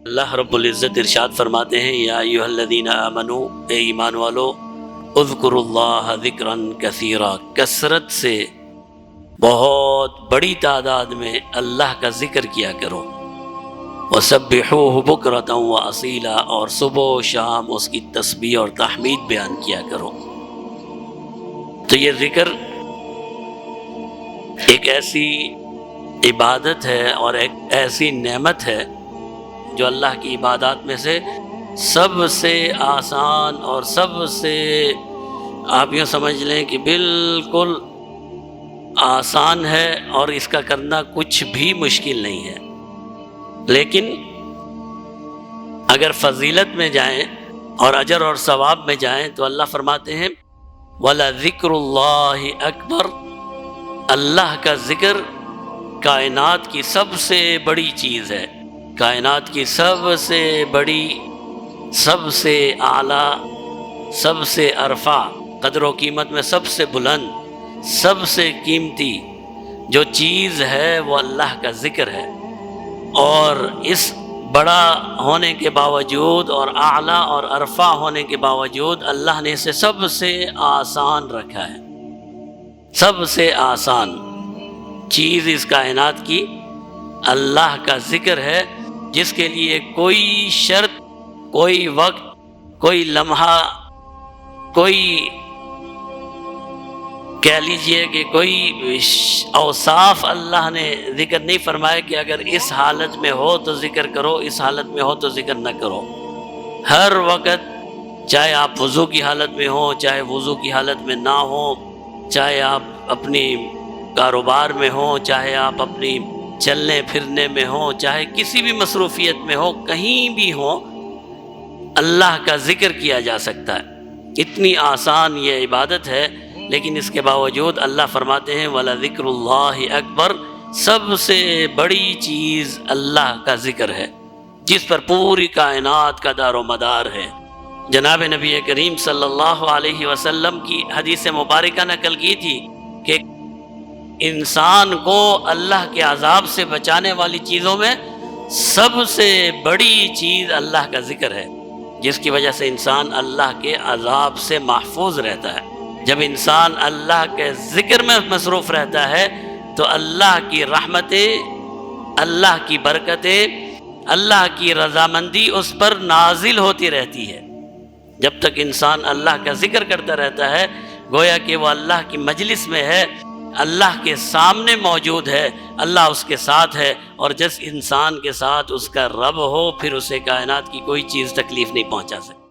اللہ رب العزت ارشاد فرماتے ہیں یا ایھا الذین آمنوا، اے ایمان والو، اذکروا اللہ ذکرا کثیرا، کثرت سے بہت بڑی تعداد میں اللہ کا ذکر کیا کرو، وسبحوہ بکرۃ واصیلا، اور صبح و شام اس کی تسبیح اور تحمید بیان کیا کرو۔ تو یہ ذکر ایک ایسی عبادت ہے اور ایک ایسی نعمت ہے جو اللہ کی عبادات میں سے سب سے آسان اور سب سے، آپ یوں سمجھ لیں کہ بالکل آسان ہے، اور اس کا کرنا کچھ بھی مشکل نہیں ہے۔ لیکن اگر فضیلت میں جائیں اور اجر اور ثواب میں جائیں تو اللہ فرماتے ہیں وَلَذِكْرُ اللَّهِ أَكْبَرُ، اللہ کا ذکر کائنات کی سب سے بڑی چیز ہے، کائنات کی سب سے بڑی، سب سے اعلیٰ، سب سے ارفع، قدر و قیمت میں سب سے بلند، سب سے قیمتی جو چیز ہے وہ اللہ کا ذکر ہے۔ اور اس بڑا ہونے کے باوجود اور اعلیٰ اور ارفع ہونے کے باوجود اللہ نے اسے سب سے آسان رکھا ہے۔ سب سے آسان چیز اس کائنات کی اللہ کا ذکر ہے، جس کے لیے کوئی شرط، کوئی وقت، کوئی لمحہ، کوئی کہہ لیجئے کہ کوئی اوصاف اللہ نے ذکر نہیں فرمایا کہ اگر اس حالت میں ہو تو ذکر کرو، اس حالت میں ہو تو ذکر نہ کرو۔ ہر وقت، چاہے آپ وضو کی حالت میں ہوں، چاہے وضو کی حالت میں نہ ہوں، چاہے آپ اپنی کاروبار میں ہوں، چاہے آپ اپنی چلنے پھرنے میں ہوں، چاہے کسی بھی مصروفیت میں ہو، کہیں بھی ہوں، اللہ کا ذکر کیا جا سکتا ہے۔ اتنی آسان یہ عبادت ہے، لیکن اس کے باوجود اللہ فرماتے ہیں وَلَذِكْرُ اللَّهِ أَكْبَرُ، سب سے بڑی چیز اللہ کا ذکر ہے، جس پر پوری کائنات کا دار و مدار ہے۔ جناب نبی کریم صلی اللہ علیہ وسلم کی حدیث مبارکہ نقل کی تھی کہ انسان کو اللہ کے عذاب سے بچانے والی چیزوں میں سب سے بڑی چیز اللہ کا ذکر ہے، جس کی وجہ سے انسان اللہ کے عذاب سے محفوظ رہتا ہے۔ جب انسان اللہ کے ذکر میں مصروف رہتا ہے تو اللہ کی رحمتیں، اللہ کی برکتیں، اللہ کی رضامندی اس پر نازل ہوتی رہتی ہے۔ جب تک انسان اللہ کا ذکر کرتا رہتا ہے گویا کہ وہ اللہ کی مجلس میں ہے، اللہ کے سامنے موجود ہے، اللہ اس کے ساتھ ہے، اور جس انسان کے ساتھ اس کا رب ہو پھر اسے کائنات کی کوئی چیز تکلیف نہیں پہنچا سکتی۔